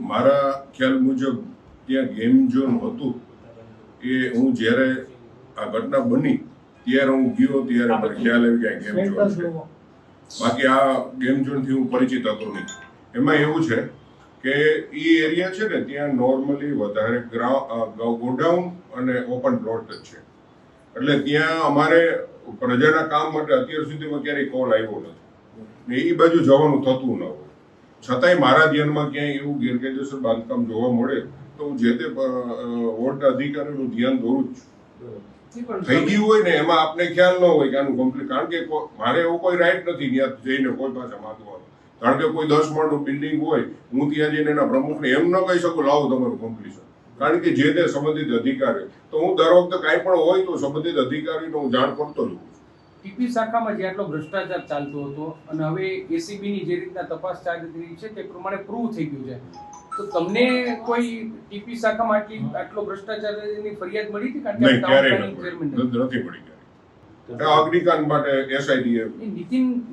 મારા ખ્યાલ મુજબ ત્યાં ગેમ ઝોન હતું એ હું જ્યારે આ ઘટના બની ત્યારે હું ગયો ત્યારે મને ખ્યાલ આવ્યો કે આ ગેમ ઝોન છે. બાકી આ ગેમ ઝોનથી હું પરિચિત હતો નહીં. એમાં એવું છે કે એ એરિયા છે ને ત્યાં નોર્મલી વધારે ગોડાઉન અને ઓપન પ્લોટ જ છે. એટલે ત્યાં અમારે પ્રજાના કામ માટે અત્યાર સુધીમાં ક્યારેય કોલ આવ્યો નથી ને એ બાજુ જવાનું થતું ન હોય. છતાંય મારા ધ્યાનમાં ક્યાંય એવું ગેરકાયદેસર બાંધકામ જોવા મળે તો હું જે તે વોર્ડ અધિકારીનું ધ્યાન દોરું જ છું. થઈ ગયું હોય ને એમાં આપને ખ્યાલ ન હોય કે આનું કમ્પ્લીટ, કારણ કે મારે એવો કોઈ રાઈટ નથી ત્યાં જઈને કોઈ પાસે માંગવાનો. કારણ કે કોઈ 10 માળનું બિલ્ડિંગ હોય, હું ત્યાં જઈને એના પ્રમુખને એમ ન કહી શકું લાવો તમારું કમ્પ્લીશન. કારણ કે જે તે સંબંધિત અધિકારી, તો હું દર વખતે કાંઈ પણ હોય તો સંબંધિત અધિકારીનો હું જાણ કરતો જ હોઉં. ટીપી શાખામાં જે આટલો ભ્રષ્ટાચાર ચાલતો હતો અને હવે એસીબીની જે રીતના તપાસ ચાલી રહી છે તે પ્રમાણે પ્રૂવ થઈ ગયું છે, તો તમને કોઈ ટીપી શાખામાં આટલો ભ્રષ્ટાચારની ફરિયાદ મળી હતી? કારણ કે ક્યારેય નથી મળી. અગ્નિકાંડ માટે એસઆઈટી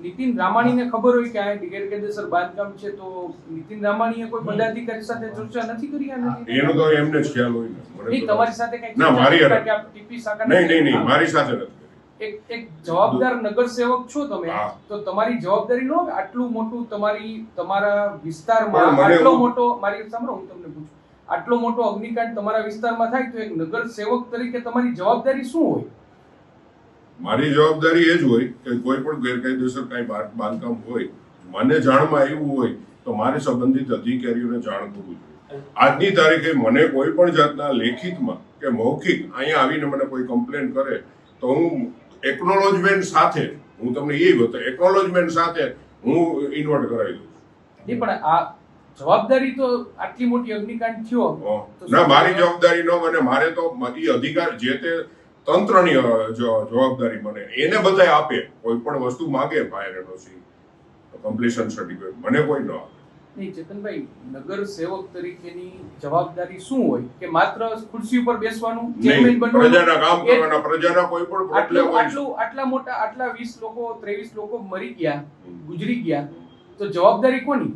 નીતિન રામાણીને ખબર હોય કે આ ગેરકાયદેસર બાંધકામ છે, તો નીતિન રામાણીએ કોઈ પદાધિકારી સાથે ચર્ચા નથી કરી? એનો તો એમને જ ખ્યાલ હોય ને. નહીં, તમારી સાથે કઈ ના, મારી કે આ ટીપી શાખા નહીં, મારી સાથે નથી. એક જવાબદાર નગરસેવક છો તમે, તો તમારી જવાબદારી નો આટલું મોટું તમારા વિસ્તારમાં આટલો મોટો, મારી સાંભળો હું તમને પૂછું, આટલો મોટો અગ્નિકાંડ તમારા વિસ્તારમાં થાય તો એક નગરસેવક તરીકે તમારી જવાબદારી શું હોય? મારી જવાબદારી એ જ હોય કે કોઈ પણ ગેરકાયદેસર કઈ બાંધકામ હોય, મને જાણમાં આવ્યું હોય તો મારે સંબંધિત અધિકારીઓને જાણ કરવું જોઈએ. આજની તારીખે મને કોઈ પણ જાતના લેખિતમાં કે મૌખિક અહીંયા આવીને મને કોઈ કમ્પ્લેન કરે તો હું એકનોલોજમેન્ટ સાથે, હું તમને એ બતાવું, એકનોલોજમેન્ટ સાથે હું ઇન્વર્ટ કરાવી દઉં. નહીં, પણ આ જવાબદારી તો આટલી મોટી અગ્નિકાંડ થયો ના, મારી જવાબદારી ન બને. મારે તો એ અધિકાર જે તે તંત્રની જવાબદારી મને એને બધાય આપે. કોઈ પણ વસ્તુ માંગે, ફાયર એનઓસી, કમ્પ્લીશન સર્ટિફિકેટ, મને કોઈ ન આપે. નહીં ચેતનભાઈ, નગર સેવક તરીકેની જવાબદારી શું હોય? કે માત્ર ખુરશી ઉપર બેસવાનું, ચેરમેન બનવાનું, પ્રજાના કામ કરવાના, પ્રજાના કોઈ પણ આટલા મોટા 20 લોકો 23 લોકો મરી ગયા, ગુજરી ગયા, તો જવાબદારી કોની?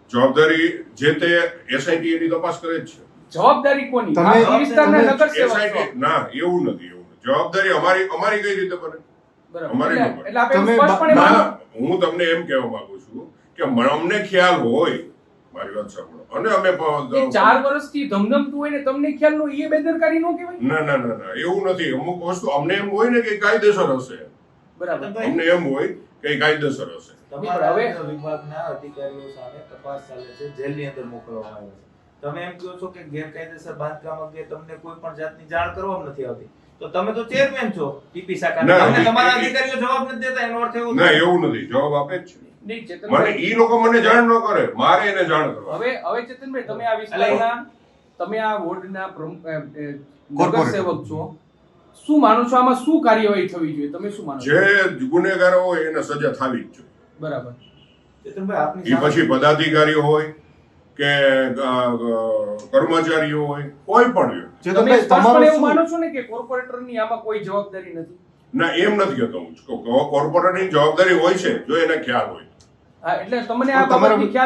જવાબદારી જે તે એસઆઈટી એની તપાસ કરે જ છે. જવાબદારી કોની? આ વિસ્તારના નગર સેવક. ના, એવું નથી. જવાબદારી અમારી કઈ રીતે બને? બરાબર. એટલે આપણે સ્પષ્ટપણે હું તમને એમ કહેવા માંગુ છું કે અમને ખ્યાલ હોય, મારી વાત સાંભળો, અને અમે 4 વર્ષથી ધમધમતું હોય ને તમને ખ્યાલ નો, એ બેદરકારી નો કહેવાય? ના, એવું નથી. અમુક વસ્તુ અમને એમ હોય ને કે કાયદેસર હશે. બરાબર. અમને એમ હોય કે કાયદેસર હશે. તમારા વિભાગના અધિકારીઓ સામે તપાસ ચાલે છે, જેલની અંદર મોકલવામાં આવે છે. તમે એમ કહો છો કે ગેરકાયદેસર બાંધકામ અંગે તમને કોઈ પણ જાતની જાણ કરવામાં નથી આવતી, તો તમે તો ચેરમેન છો ટીપી શાખાના, તમને તમારા અધિકારીઓ જવાબ નથી દેતા, એનો અર્થ એવો ના, એવું નથી. જવાબ આપે જ છે. નહીં મને ચેતનભાઈ, ઈ લોકો મને જાણ ન કરે, મારે એને જાણ કરવા. હવે ચેતનભાઈ, તમે આ વિસ્તારના, તમે આ વોર્ડના નગર સેવક છો, શું માનો છો આમાં શું કાર્યવાહી થવી જોઈએ? તમે શું માનો છો? જે ગુનેગારો હોય એને સજા થવી જ જોઈએ. બરાબર. ચેતનભાઈ, આપની એ પછી પદાધિકારીઓ હોય કે કર્મચારીઓ હોય, કોઈ પણ હોય. તમે સ્પષ્ટપણે એવું માનો છો ને કે કોર્પોરેટરની આમાં કોઈ જવાબદારી નથી? ના, એમ નથી કહેતો હું. કોર્પોરેટરની જવાબદારી હોય છે જો એને ખ્યાલ હોય. હા, એટલે તમને આ બાબતની ખ્યાલ